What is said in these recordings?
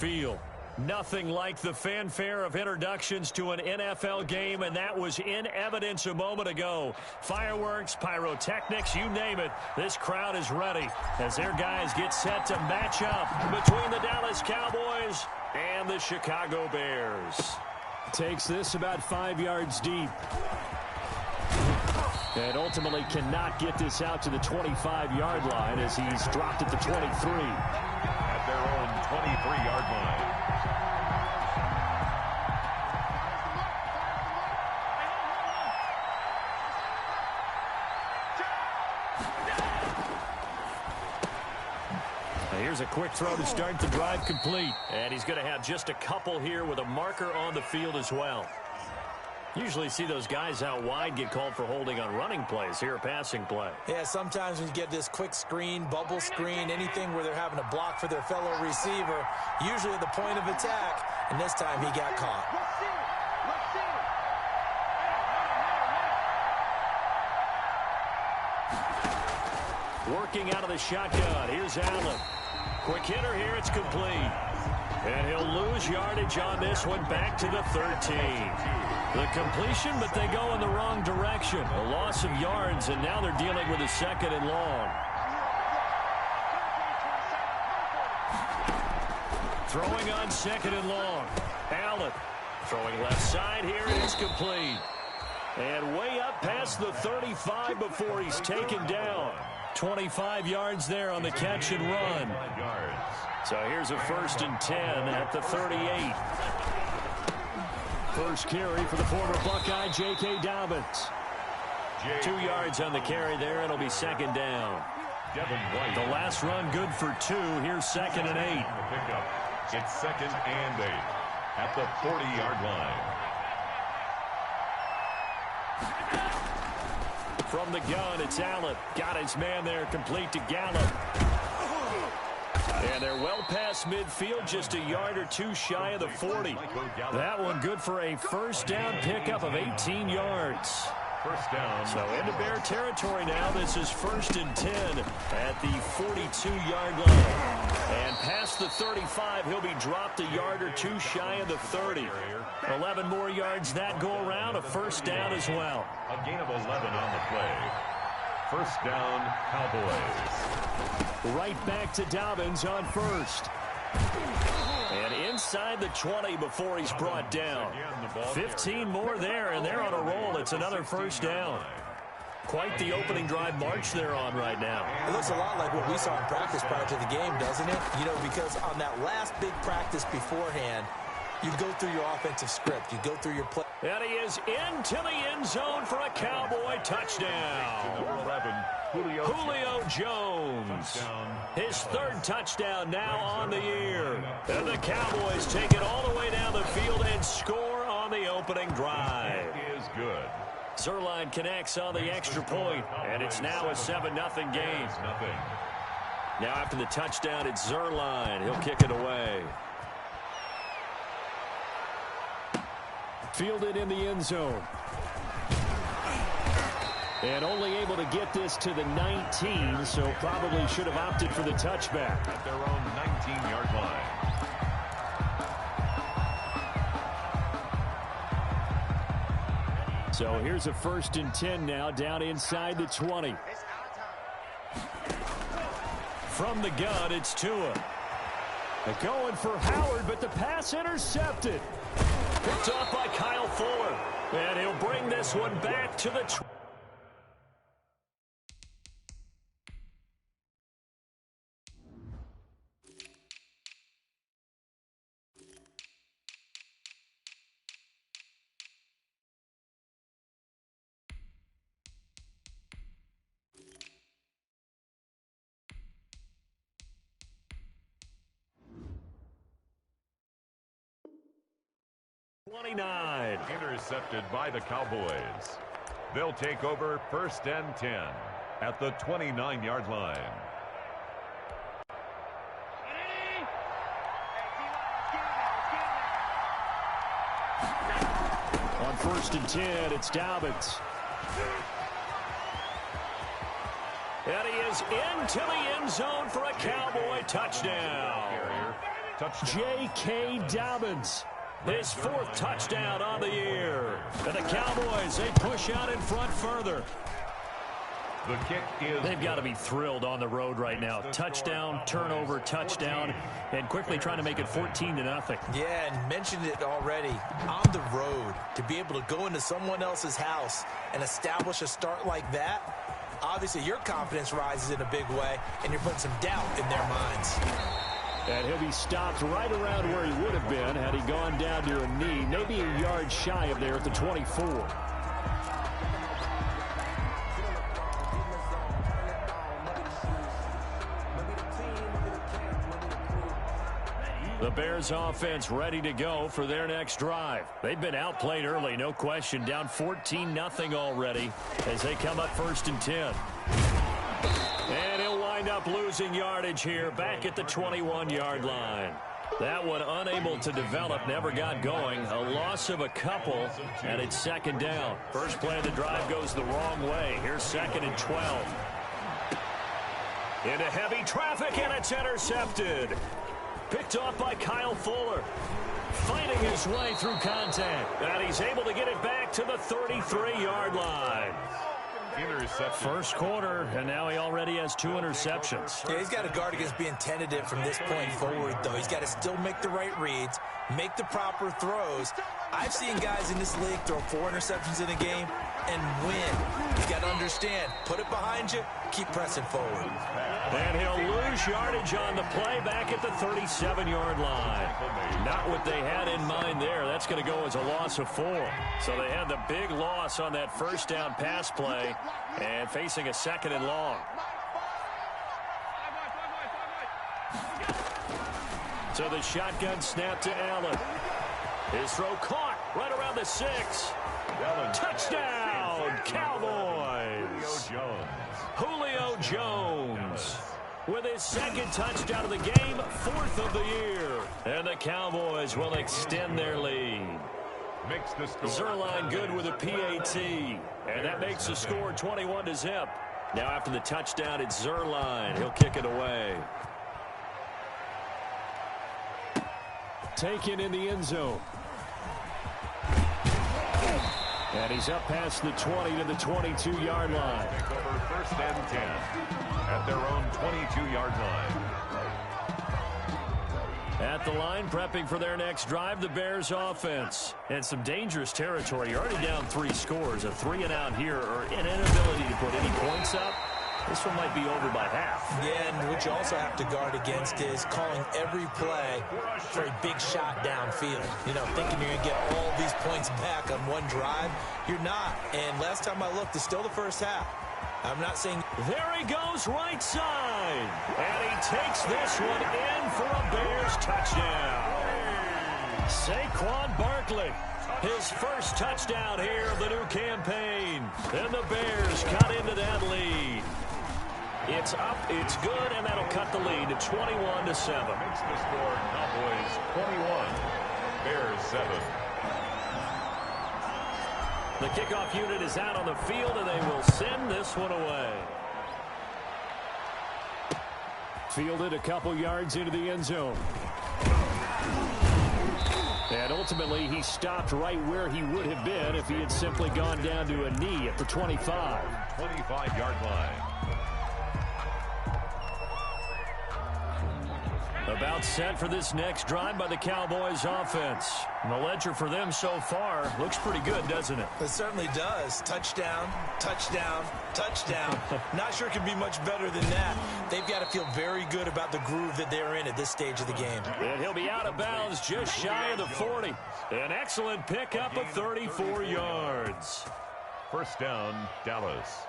Field. Nothing like the fanfare of introductions to an NFL game, and that was in evidence a moment ago. Fireworks, pyrotechnics, you name it. This crowd is ready as their guys get set to match up between the Dallas Cowboys and the Chicago Bears. Takes this about 5 yards deep. And ultimately cannot get this out to the 25-yard line as he's dropped at the 23. At their own 23-yard line. Here's a quick throw to start the drive complete. And he's going to have just a couple here with a marker on the field as well. Usually see those guys out wide get called for holding on running plays. Here, a passing play. Yeah, sometimes when you get this quick screen, bubble screen, anything where they're having to block for their fellow receiver, usually at the point of attack, and this time he got caught. Working out of the shotgun. Here's Allen. Quick hitter here. It's complete. And he'll lose yardage on this one back to the 13. The completion, but they go in the wrong direction. A loss of yards, and now they're dealing with a second and long. Throwing on second and long. Allen throwing left side here, and it's complete. And way up past the 35 before he's taken down. 25 yards there on the catch and run. So here's a 1st and 10 at the 38. First carry for the former Buckeye, J.K. Dobbins. 2 yards on the carry there. It'll be second down. The last run good for 2. Here's 2nd and 8. It's 2nd and 8 at the 40-yard line. From the gun, it's Allen. Got his man there, complete to Gallup. And they're well past midfield, just a yard or two shy of the 40. That one good for a first down pickup of 18 yards. First down. So into Bear territory now. This is 1st and 10 at the 42-yard line. And past the 35, he'll be dropped a yard or two shy of the 30. 11 more yards that go around, a first down as well. A gain of 11 on the play. First down, Cowboys. Right back to Dobbins on first. And inside the 20 before he's brought down. 15 more there, and they're on a roll. It's another first down. Quite the opening drive march they're on right now. It looks a lot like what we saw in practice prior to the game, doesn't it? You know, because on that last big practice beforehand, you go through your offensive script. You go through your play. And he is into the end zone for a Cowboy touchdown. Julio Jones. His 3rd touchdown now on the year. And the Cowboys take it all the way down the field and score on the opening drive. It is good. Zerline connects on the extra point, and it's now a 7-0 game. Now after the touchdown, it's Zerline. He'll kick it away. Fielded in the end zone. And only able to get this to the 19, so probably should have opted for the touchback. At their own 19-yard line. So here's a 1st and 10 now, down inside the 20. From the gun, it's Tua. They're going for Howard, but the pass intercepted. Picked off by Kyle Fuller. And he'll bring this one back to the 20. Intercepted by the Cowboys. They'll take over 1st and 10 at the 29-yard line. On 1st and 10, it's Dobbins. And he is into the end zone for a Cowboy touchdown. J.K. Dobbins. His 4th touchdown on the year. And the Cowboys, they push out in front further. The kick is... They've got to be thrilled on the road right now. Touchdown, turnover, touchdown, and quickly trying to make it 14-0. Yeah, and mentioned it already. On the road, to be able to go into someone else's house and establish a start like that, obviously your confidence rises in a big way, and you're putting some doubt in their minds. And he'll be stopped right around where he would have been had he gone down to a knee, maybe a yard shy of there at the 24. The Bears offense ready to go for their next drive. They've been outplayed early, no question, down 14-0 already as they come up 1st and 10. And he'll wind up losing yardage here back at the 21-yard line. That one unable to develop, never got going. A loss of a couple, and it's 2nd down. First play of the drive goes the wrong way. Here's 2nd and 12. Into heavy traffic, and it's intercepted. Picked off by Kyle Fuller. Fighting his way through contact. And he's able to get it back to the 33-yard line. Interception. First quarter, and now he already has 2 interceptions. Yeah, he's got to guard against being tentative from this point forward, though. He's got to still make the right reads, make the proper throws. I've seen guys in this league throw 4 interceptions in a game and win. You got to understand, put it behind you, keep pressing forward. And he'll lose yardage on the play back at the 37-yard line. Not what they had in mind there. That's going to go as a loss of 4. So they had the big loss on that first down pass play and facing a 2nd and long. So the shotgun snap to Allen. His throw caught right around the 6. Touchdown, Cowboys. Julio Jones with his 2nd touchdown of the game, 4th of the year. And the Cowboys will extend their lead. Makes the score. Zerline good with a PAT. And that makes the score 21-0. Now after the touchdown, it's Zerline. He'll kick it away. Taken in the end zone. And he's up past the 20 to the 22-yard line. Take over 1st and 10 at their own 22-yard line. At the line, prepping for their next drive, the Bears offense. And some dangerous territory. You're already down 3 scores. A 3-and-out here or an inability to put any points up. This one might be over by half. Yeah, and what you also have to guard against is calling every play for a big shot downfield. You know, thinking you're going to get all these points back on one drive. You're not. And last time I looked, it's still the first half. I'm not saying... There he goes right side. And he takes this one in for a Bears touchdown. Saquon Barkley. His first touchdown here of the new campaign. And the Bears cut into that lead. It's up, it's good, and that'll cut the lead to 21-7. Makes the score Cowboys 21, Bears 7. The kickoff unit is out on the field, and they will send this one away. Fielded a couple yards into the end zone. And ultimately, he stopped right where he would have been if he had simply gone down to a knee at the 25. 25-yard line. About set for this next drive by the Cowboys offense. And the ledger for them so far looks pretty good, doesn't it? It certainly does. Touchdown, touchdown, touchdown. Not sure it can be much better than that. They've got to feel very good about the groove that they're in at this stage of the game. And he'll be out of bounds just shy of the 40. An excellent pickup of 34 yards. First down, Dallas.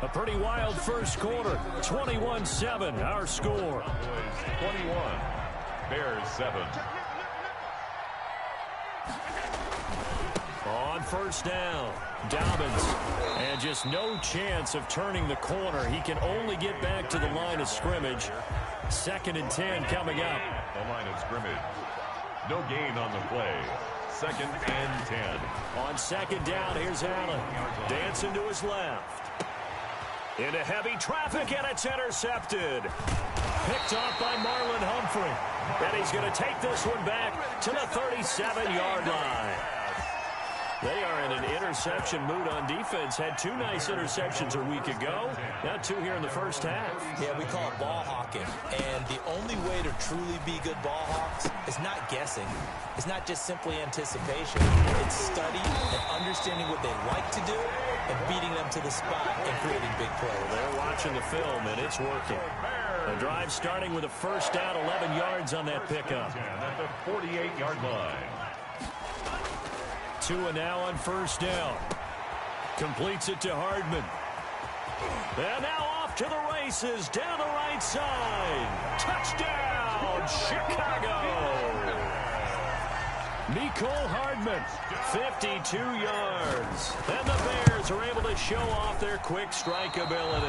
A pretty wild first quarter. 21-7, our score. 21, Bears 7. On first down, Dobbins. And just no chance of turning the corner. He can only get back to the line of scrimmage. 2nd and 10 coming up. The line of scrimmage. No gain on the play. 2nd and 10. On 2nd down, here's Allen. Dancing to his left. Into heavy traffic, and it's intercepted. Picked off by Marlon Humphrey. And he's going to take this one back to the 37-yard line. They are in an interception mood on defense. Had 2 nice interceptions a week ago. Now 2 here in the first half. Yeah, we call it ball hawking. And the only way to truly be good ball hawks is not guessing. It's not just simply anticipation. It's study and understanding what they like to do and beating them to the spot and creating big plays. They're watching the film, and it's working. The drive starting with a first down, 11 yards on that pickup. At the 48-yard line. Tua now on first down. Completes it to Hardman. And now off to the races, down the right side. Touchdown, Chicago. Mecole Hardman, 52 yards. And the Bears are able to show off their quick strike ability.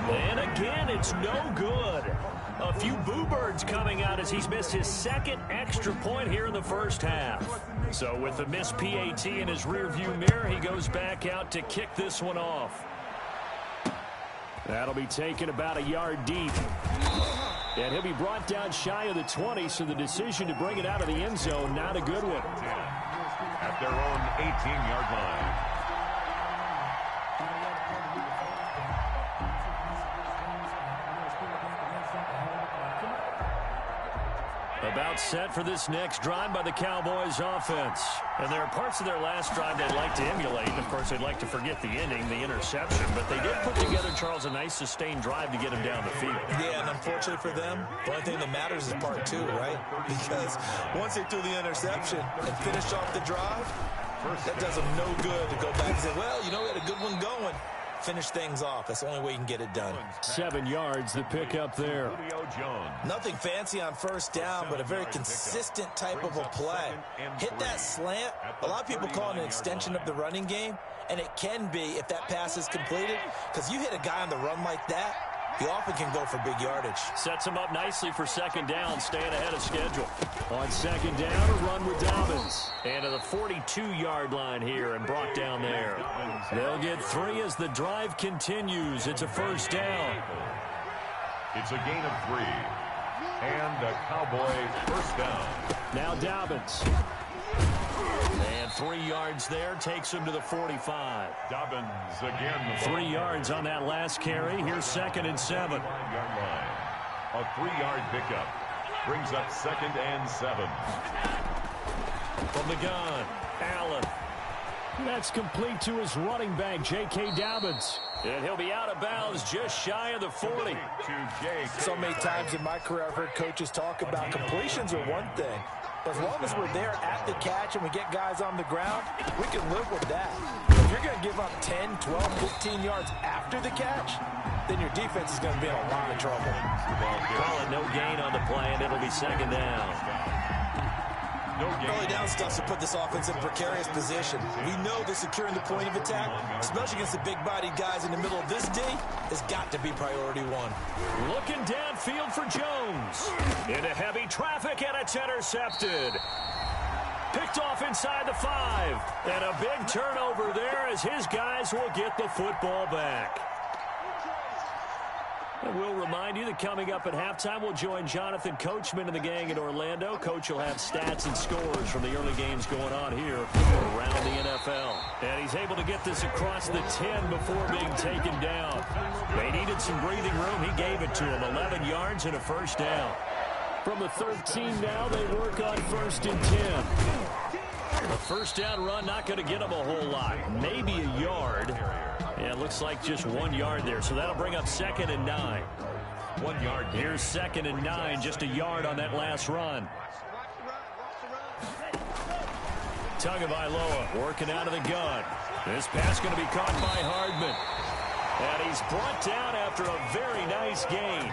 And again, it's no good. A few boo birds coming out as he's missed his 2nd extra point here in the first half. So with the missed PAT in his rearview mirror, he goes back out to kick this one off. That'll be taken about a yard deep. And he'll be brought down shy of the 20, so the decision to bring it out of the end zone, not a good one. At their own 18-yard line. About set for this next drive by the Cowboys offense. And there are parts of their last drive they'd like to emulate. And, of course, they'd like to forget the ending, the interception. But they did put together, Charles, a nice sustained drive to get him down the field. Yeah, and unfortunately for them, the only thing that matters is part 2, right? Because once they threw the interception and finished off the drive, that does them no good to go back and say, well, you know, we had a good one going. Finish things off. That's the only way you can get it done. 7 yards, the pickup there. Nothing fancy on first down, but a very consistent type of a play. Hit that slant. A lot of people call it an extension of the running game, and it can be if that pass is completed, because you hit a guy on the run like that, he often can go for big yardage. Sets him up nicely for 2nd down, staying ahead of schedule. On 2nd down, a run with Dobbins. And to the 42-yard line here and brought down there. They'll get 3 as the drive continues. It's a first down. It's a gain of 3. And the Cowboys first down. Now Dobbins. And 3 yards there, takes him to the 45. Dobbins again. 3 yards on that last carry. Here's 2nd and 7. 9-yard line. A 3-yard pickup. Brings up 2nd and 7. From the gun, Allen. That's complete to his running back, J.K. Dobbins. And he'll be out of bounds just shy of the 40. So many times in my career, I've heard coaches talk about completions are one thing. But as long as we're there at the catch and we get guys on the ground, we can live with that. If you're going to give up 10, 12, 15 yards after the catch, then your defense is going to be in a lot of trouble. Call it no gain on the play, and it'll be 2nd down. Early down stuff to put this offense in a precarious position. We know that securing the point of attack, especially against the big-bodied guys in the middle of this D, has got to be priority 1. Looking downfield for Jones. Into heavy traffic, and it's intercepted. Picked off inside the 5. And a big turnover there as his guys will get the football back. And we'll remind you that coming up at halftime, we'll join Jonathan Coachman and the gang in Orlando. Coach will have stats and scores from the early games going on here around the NFL. And he's able to get this across the 10 before being taken down. They needed some breathing room. He gave it to him. 11 yards and a first down. From the 13 now, they work on 1st and 10. The first down run not going to get them a whole lot. Maybe a yard. Yeah, it looks like just 1 yard there. So that'll bring up 2nd and 9. 1 yard. Here's 2nd and 9. Just a yard on that last run. Tagovailoa working out of the gun. This pass going to be caught by Hardman. And he's brought down after a very nice gain.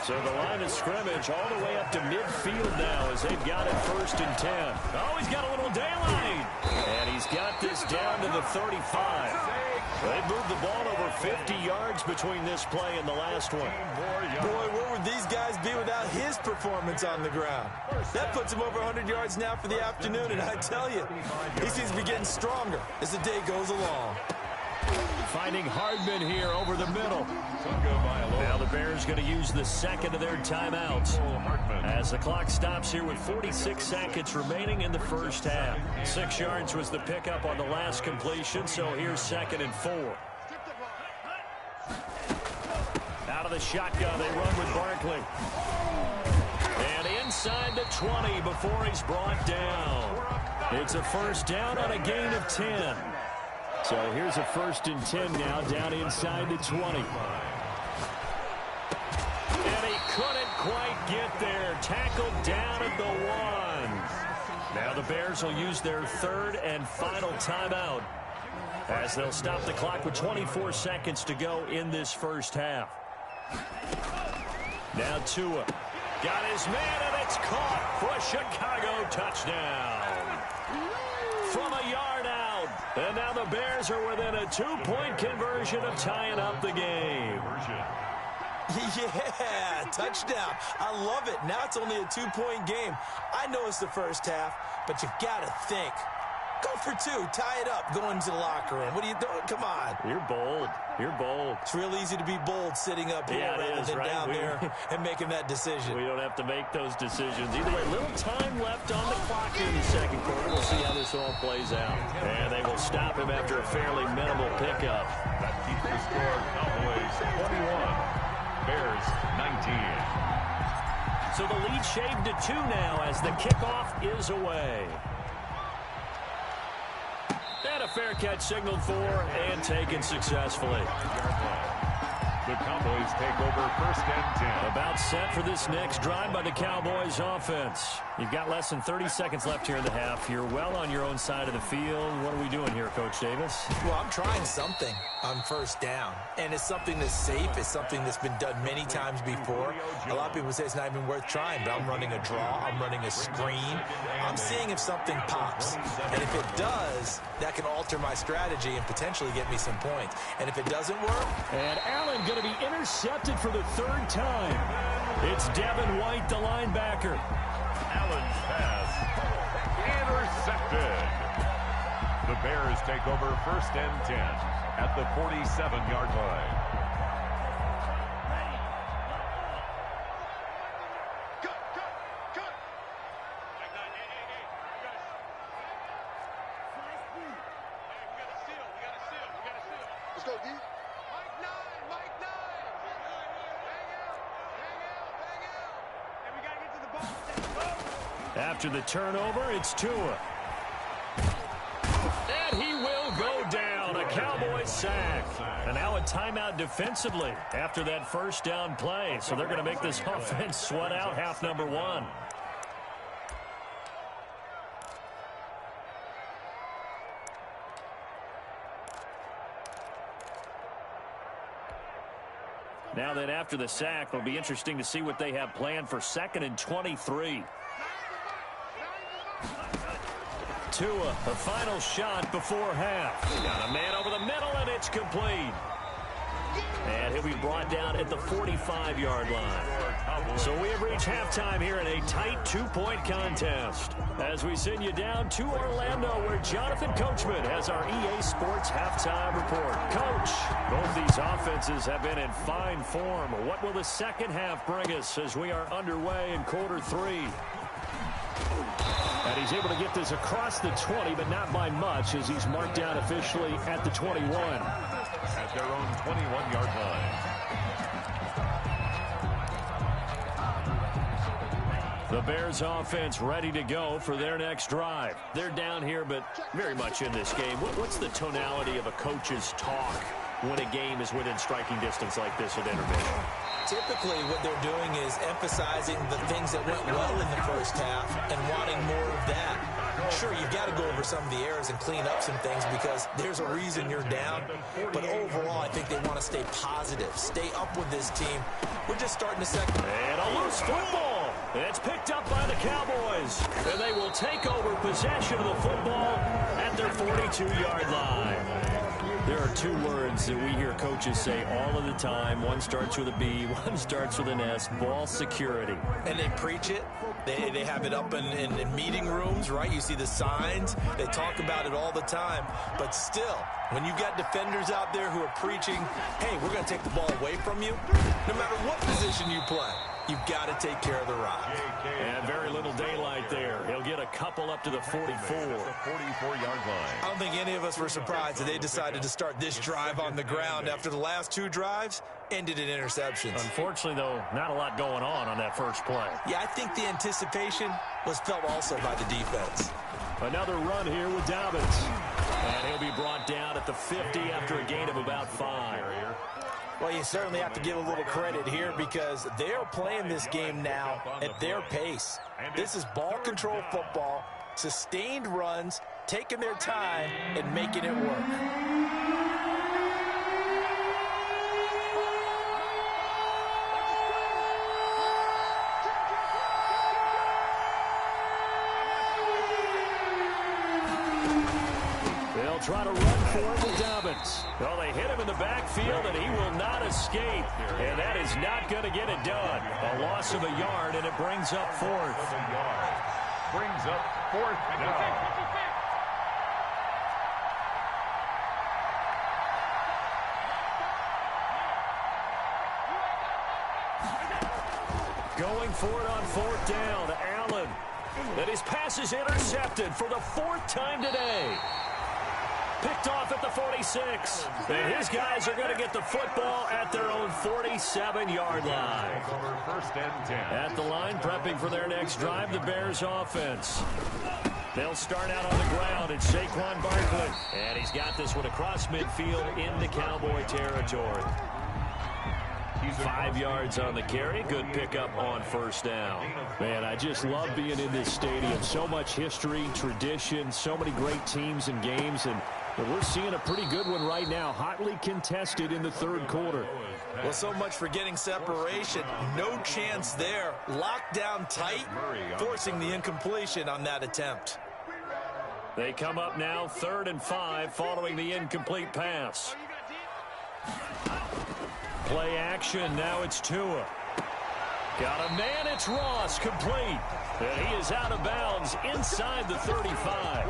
So the line of scrimmage all the way up to midfield now as they've got it 1st and 10. Oh, he's got a little daylight. And he's got this down to the 35. They've moved the ball over 50 yards between this play and the last one. Boy, where would these guys be without his performance on the ground? That puts him over 100 yards now for the afternoon, and I tell you, he seems to be getting stronger as the day goes along. finding Hardman here over the middle. Now the Bears going to use the second of their timeouts as the clock stops here with 46 seconds remaining in the first half. 6 yards was the pickup on the last completion, so here's 2nd and 4. Out of the shotgun, they run with Barkley. And inside the 20 before he's brought down. It's a first down on a gain of 10. So here's a 1st and 10 now, down inside the 20. And he couldn't quite get there. Tackled down at the 1. Now the Bears will use their 3rd and final timeout as they'll stop the clock with 24 seconds to go in this first half. Now Tua got his man, and it's caught for a Chicago touchdown. From a yard out. And now the Bears are within a 2-point conversion of tying up the game. Yeah, touchdown. I love it. Now it's only a 2-point game. I know it's the first half, but you got to think. Go for 2. Tie it up. Go into the locker room. What are you doing? Come on. You're bold. You're bold. It's real easy to be bold sitting up here rather than down there and making that decision. We don't have to make those decisions. Either way, little time left on the clock in the second quarter. We'll see how this all plays out. And they will stop him after a fairly minimal pickup. That keeps the score Cowboys 21, Bears 19. So the lead shaved to 2 now as the kickoff is away. And a fair catch signaled for and taken successfully. The Cowboys take over 1st and 10. About set for this next drive by the Cowboys offense. You've got less than 30 seconds left here in the half. You're well on your own side of the field. What are we doing here, Coach Davis? Well, I'm trying something on 1st down. And it's something that's safe. It's something that's been done many times before. A lot of people say it's not even worth trying, but I'm running a draw. I'm running a screen. I'm seeing if something pops. And if it does, that can alter my strategy and potentially get me some points. And if it doesn't work... And Allen going to be intercepted for the 3rd time. It's Devin White, the linebacker. Allen's pass intercepted. The Bears take over 1st and 10 at the 47-yard line. Let's go, D. After the turnover, it's Tua. And he will go down. A Cowboys sack. And now a timeout defensively after that 1st down play. So they're going to make this offense sweat out half number 1. Now then, after the sack, it'll be interesting to see what they have planned for 2nd and 23. Tua, a final shot before half. Got a man over the middle, and it's complete. And he'll be brought down at the 45-yard line. So we have reached halftime here in a tight 2-point contest. As we send you down to Orlando, where Jonathan Coachman has our EA Sports halftime report. Coach, both these offenses have been in fine form. What will the second half bring us as we are underway in quarter 3? And he's able to get this across the 20, but not by much, as he's marked down officially at the 21. At their own 21-yard line. The Bears offense ready to go for their next drive. They're down here, but very much in this game. What's the tonality of a coach's talk when a game is within striking distance like this at intermission? Typically, what they're doing is emphasizing the things that went well in the first half and wanting more of that. Sure, you've got to go over some of the errors and clean up some things because there's a reason you're down. But overall, I think they want to stay positive, stay up with this team. We're just starting the second. And a loose football. It's picked up by the Cowboys. And they will take over possession of the football at their 42-yard line. There are two words that we hear coaches say all of the time. One starts with a B, one starts with an S, ball security. And they preach it. They have it up in meeting rooms, right? You see the signs. They talk about it all the time. But still, when you got defenders out there who are preaching, hey, we're going to take the ball away from you, no matter what position you play, you've got to take care of the rock. And very little daylight there. He'll get a couple up to the 44. 44-yard line. I don't think any of us were surprised that they decided to start this drive on the ground after the last two drives ended in interceptions. Unfortunately, though, not a lot going on that first play. Yeah, I think the anticipation was felt also by the defense. Another run here with Dobbins. And he'll be brought down at the 50 after a gain of about 5. Well, you certainly have to give a little credit here because they're playing this game now at their pace. This is ball control football, sustained runs, taking their time and making it work. Try to run for it with Dobbins. Well, they hit him in the backfield, and he will not escape. And that is not going to get it done. A loss of a yard, and it brings up fourth. Brings up fourth down. Going for it on fourth down. Allen. And his pass is intercepted for the fourth time today. Picked off at the 46. And his guys are going to get the football at their own 47-yard line. First and 10. At the line, prepping for their next drive, the Bears offense. They'll start out on the ground. It's Saquon Barkley. And he's got this one across midfield into Cowboy territory. 5 yards on the carry. Good pickup on first down. Man, I just love being in this stadium. So much history, tradition, so many great teams and games, and we're seeing a pretty good one right now, hotly contested in the third quarter. Well, so much for getting separation. No chance there. Locked down tight, forcing the incompletion on that attempt. They come up now 3rd and 5 following the incomplete pass. Play action. Now it's Tua. Got a man. It's Ross. Complete. And he is out of bounds inside the 35.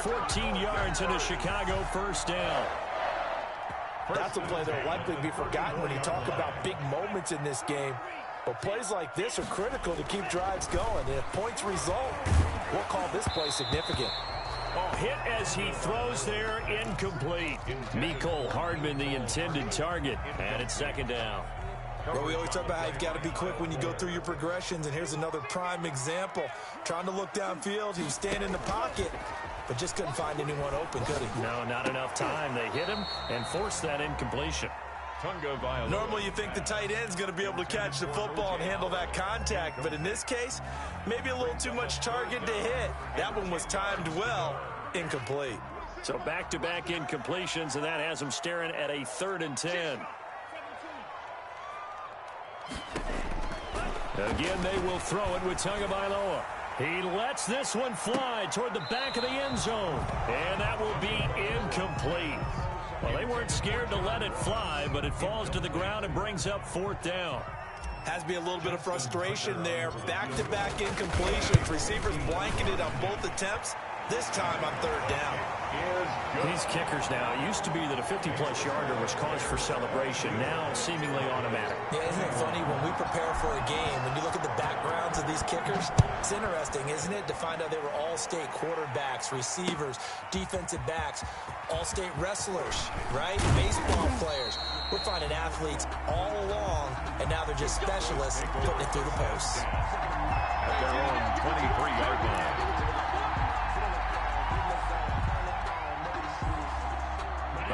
14 yards and a Chicago first down. That's a play that will likely be forgotten when you talk about big moments in this game. But plays like this are critical to keep drives going. And if points result, we'll call this play significant. Oh, hit as he throws there, incomplete. Mecole Hardman, the intended target, and it's second down. Well, we always talk about how you've got to be quick when you go through your progressions, and here's another prime example. Trying to look downfield, he was standing in the pocket, but just couldn't find anyone open, could he? No, not enough time. They hit him and forced that incompletion. Normally you think the tight end's going to be able to catch the football and handle that contact, but in this case, maybe a little too much target to hit. That one was timed well, incomplete. So back-to-back incompletions, and that has them staring at a 3rd and 10. Again, they will throw it with Tagovailoa. He lets this one fly toward the back of the end zone, and that will be incomplete. Well, they weren't scared to let it fly, but it falls to the ground and brings up 4th down. Has to be a little bit of frustration there. Back-to-back incompletions. Receivers blanketed on both attempts. This time on 3rd down. These kickers now, it used to be that a 50-plus yarder was cause for celebration. Now seemingly automatic. Yeah, isn't it funny when we prepare for a game, when you look at the backgrounds of these kickers, it's interesting, isn't it, to find out they were all-state quarterbacks, receivers, defensive backs, all-state wrestlers, right? Baseball players. We're finding athletes all along, and now they're just specialists putting it through the posts. At their own 23-yard line.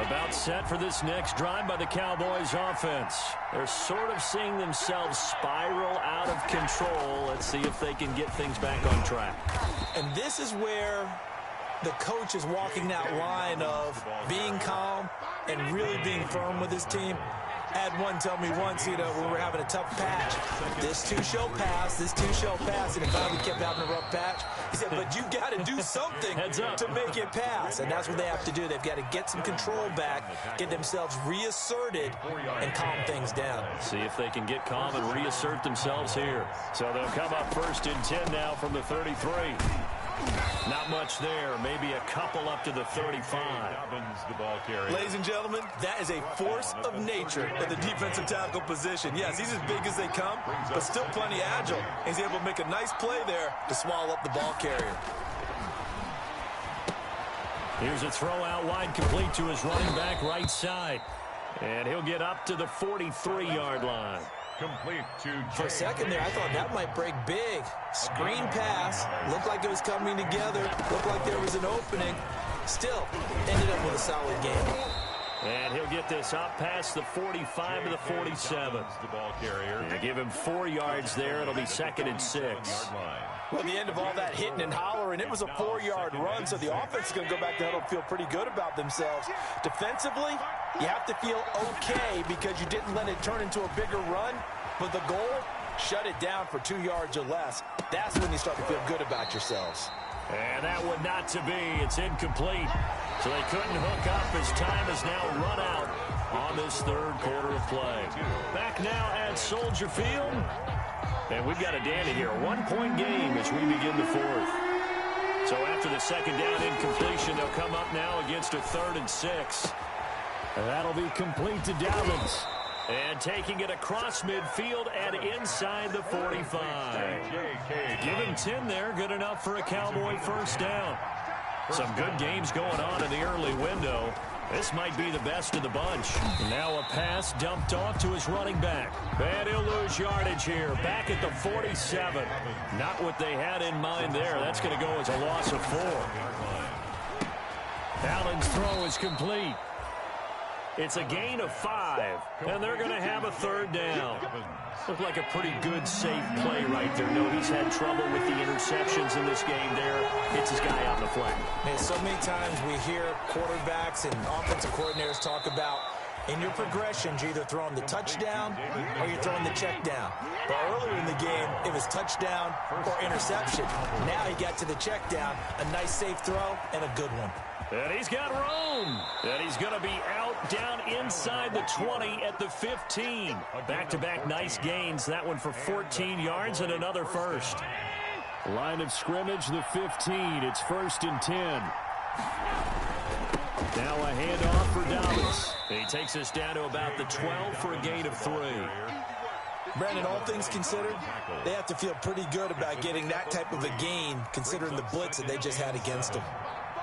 About set for this next drive by the Cowboys offense. They're sort of seeing themselves spiral out of control. Let's see if they can get things back on track. And this is where the coach is walking that line of being calm and really being firm with his team. Had one tell me once, when we're having a tough patch, this too shall pass, and he finally kept having a rough patch. He said, but you got to do something to make it pass, and that's what they have to do. They've got to get some control back, get themselves reasserted, and calm things down. See if they can get calm and reassert themselves here. So they'll come up 1st and 10 now from the 33. Not much there. Maybe a couple up to the 35. Ladies and gentlemen, that is a force of nature at the defensive tackle position. Yes, he's as big as they come, but still plenty agile. He's able to make a nice play there to swallow up the ball carrier. Here's a throw out wide, complete to his running back right side. And he'll get up to the 43-yard line. Complete to For a second there, I thought that might break big. Screen pass. Looked like it was coming together. Looked like there was an opening. Still, ended up with a solid game. And he'll get this up past the 45 to the 47. The ball carrier. And give him 4 yards there. It'll be 2nd and 6. Well, at the end of all that hitting and hollering, it was a 4-yard run, so the offense is going to go back to huddle and feel pretty good about themselves. Defensively, you have to feel okay because you didn't let it turn into a bigger run, but the goal, shut it down for 2 yards or less. That's when you start to feel good about yourselves. And that one not to be. It's incomplete. So they couldn't hook up as time has now run out on this 3rd quarter of play. Back now at Soldier Field. And we've got a dandy here. A 1-point game as we begin the 4th. So after the 2nd down incompletion, they'll come up now against a 3rd and 6. And that'll be complete to Dobbins. And taking it across midfield and inside the 45. Give him 10 there. Good enough for a Cowboy 1st down. Some good games going on in the early window. This might be the best of the bunch. Now a pass dumped off to his running back. And he'll lose yardage here. Back at the 47. Not what they had in mind there. That's going to go as a loss of 4. Allen's throw is complete. It's a gain of 5, and they're going to have a 3rd down. Looked like a pretty good, safe play right there. No, he's had trouble with the interceptions in this game there. Hits his guy out in the flat. Man, so many times we hear quarterbacks and offensive coordinators talk about in your progressions, you're either throwing the touchdown or you're throwing the check down. But earlier in the game, it was touchdown or interception. Now he got to the check down, a nice safe throw, and a good one. And he's got room. And he's going to be out down inside the 20 at the 15. Back-to-back nice gains. That one for 14 yards and another first. Line of scrimmage, the 15. It's 1st and 10. Now a handoff for Dobbins. He takes us down to about the 12 for a gain of 3. Brandon, all things considered, they have to feel pretty good about getting that type of a gain considering the blitz that they just had against them.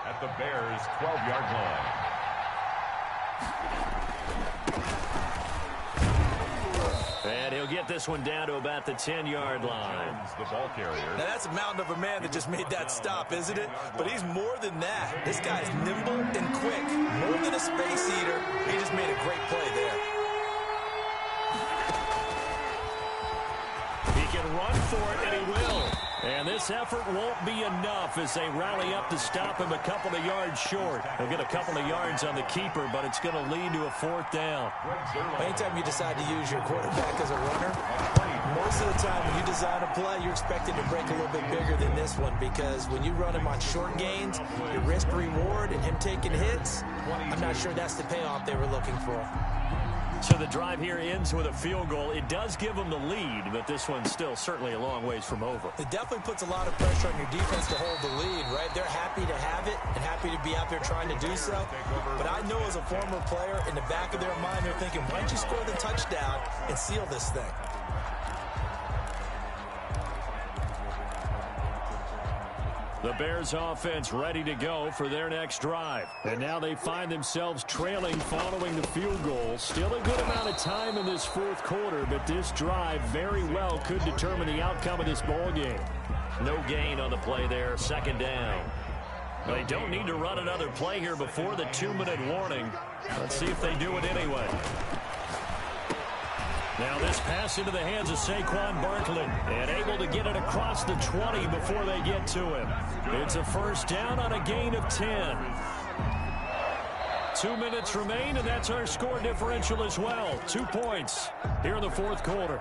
At the Bears' 12-yard line. And he'll get this one down to about the 10-yard line. The ball carrier. Now that's a mountain of a man that just made that stop, isn't it? But he's more than that. This guy's nimble and quick. More than a space eater. He just made a great play there. He can run for it, and he will. And this effort won't be enough as they rally up to stop him a couple of yards short. They'll get a couple of yards on the keeper, but it's going to lead to a 4th down. Anytime you decide to use your quarterback as a runner, most of the time when you design a play, you're expected to break a little bit bigger than this one because when you run him on short gains, your risk-reward and him taking hits, I'm not sure that's the payoff they were looking for. So the drive here ends with a field goal. It does give them the lead, but this one's still certainly a long ways from over. It definitely puts a lot of pressure on your defense to hold the lead, right? They're happy to have it and happy to be out there trying to do so. But I know as a former player, in the back of their mind, they're thinking, why don't you score the touchdown and seal this thing? The Bears offense ready to go for their next drive. And now they find themselves trailing following the field goal. Still a good amount of time in this 4th quarter, but this drive very well could determine the outcome of this ball game. No gain on the play there, 2nd down. They don't need to run another play here before the 2-minute warning. Let's see if they do it anyway. Now this pass into the hands of Saquon Barkley and able to get it across the 20 before they get to him. It's a 1st down on a gain of 10. 2 minutes remain, and that's our score differential as well. 2 points here in the fourth quarter.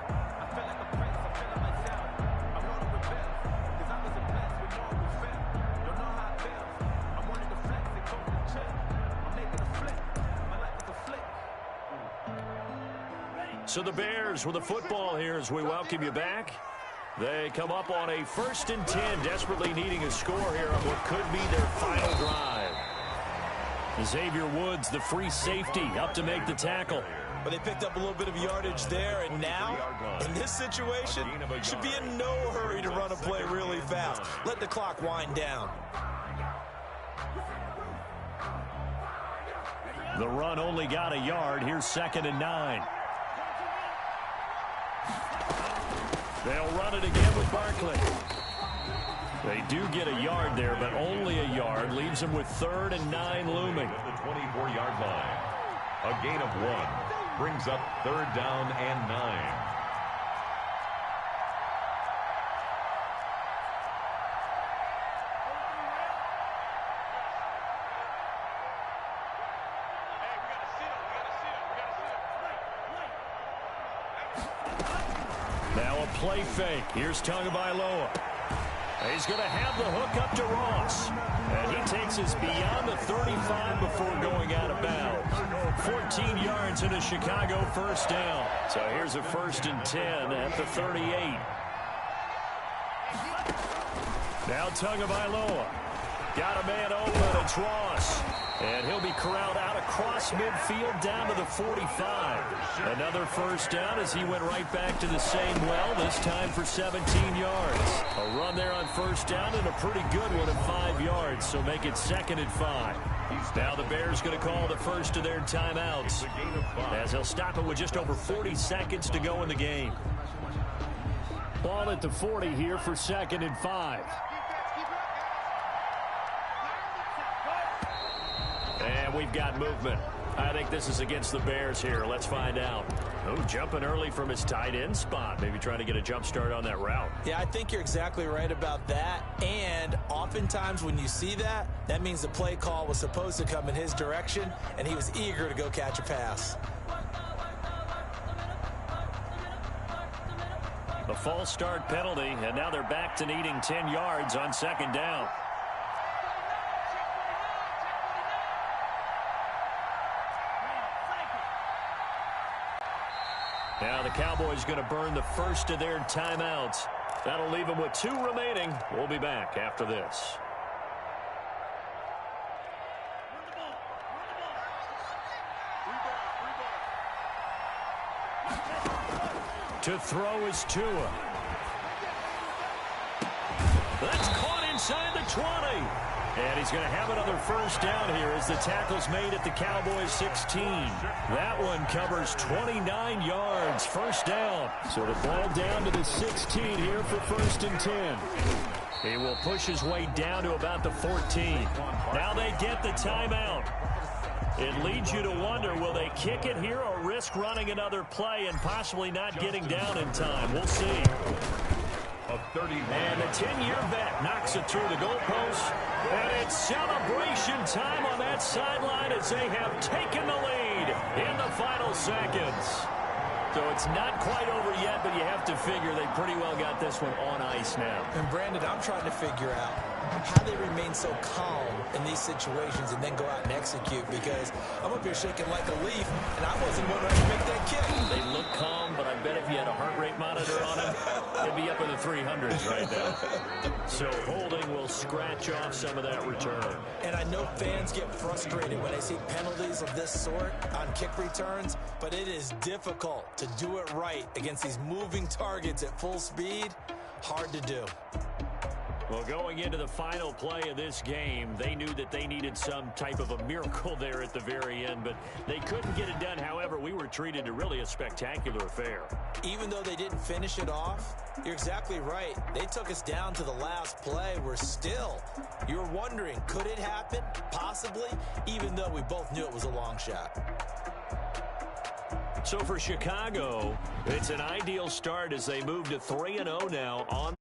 So the Bears with the football here as we welcome you back. They come up on a 1st and 10, desperately needing a score here on what could be their final drive. Xavier Woods, the free safety, up to make the tackle. But they picked up a little bit of yardage there, and now, in this situation, should be in no hurry to run a play really fast. Let the clock wind down. The run only got a yard. Here's 2nd and 9. They'll run it again with Barkley. They do get a yard there, but only a yard. Leaves them with 3rd and 9 looming. At the 24-yard line. A gain of 1. Brings up 3rd down and 9. Now a play fake. Here's Tagovailoa. He's going to have the hook up to Ross. And he takes us beyond the 35 before going out of bounds. 14 yards in a Chicago 1st down. So here's a 1st and 10 at the 38. Now Tagovailoa. Got a man open. It's Ross. And he'll be corralled out across midfield down to the 45. Another 1st down as he went right back to the same well, this time for 17 yards. A run there on 1st down and a pretty good one at 5 yards, so make it 2nd and 5. Now the Bears going to call the first of their timeouts as they'll stop it with just over 40 seconds to go in the game. Ball at the 40 here for 2nd and 5. And we've got movement. I think this is against the Bears here. Let's find out. Oh, jumping early from his tight end spot. Maybe trying to get a jump start on that route. Yeah, I think you're exactly right about that. And oftentimes when you see that, that means the play call was supposed to come in his direction, and he was eager to go catch a pass. The false start penalty, and now they're back to needing 10 yards on 2nd down. Now the Cowboys going to burn the first of their timeouts. That'll leave them with 2 remaining. We'll be back after this. To throw is Tua. That's caught inside the 20. And he's going to have another 1st down here as the tackle's made at the Cowboys 16. That one covers 29 yards. 1st down. So the ball down to the 16 here for 1st and 10. He will push his way down to about the 14. Now they get the timeout. It leads you to wonder, will they kick it here or risk running another play and possibly not getting down in time? We'll see. And the 10-year vet knocks it through the goalpost. And it's celebration time on that sideline as they have taken the lead in the final seconds. So it's not quite over yet, but you have to figure they pretty well got this one on ice now. And Brandon, I'm trying to figure out how they remain so calm in these situations and then go out and execute, because I'm up here shaking like a leaf, and I wasn't going to make that kick. They look calm, but I bet if you had a heart rate monitor on him, it'd be up in the 300s right now. So holding will scratch off some of that return. And I know fans get frustrated when they see penalties of this sort on kick returns, but it is difficult to do it right against these moving targets at full speed. Hard to do. Well, going into the final play of this game, they knew that they needed some type of a miracle there at the very end, but they couldn't get it done. However, we were treated to really a spectacular affair. Even though they didn't finish it off, you're exactly right. They took us down to the last play. You're wondering, could it happen? Possibly, even though we both knew it was a long shot. So for Chicago, it's an ideal start as they move to 3-0 now on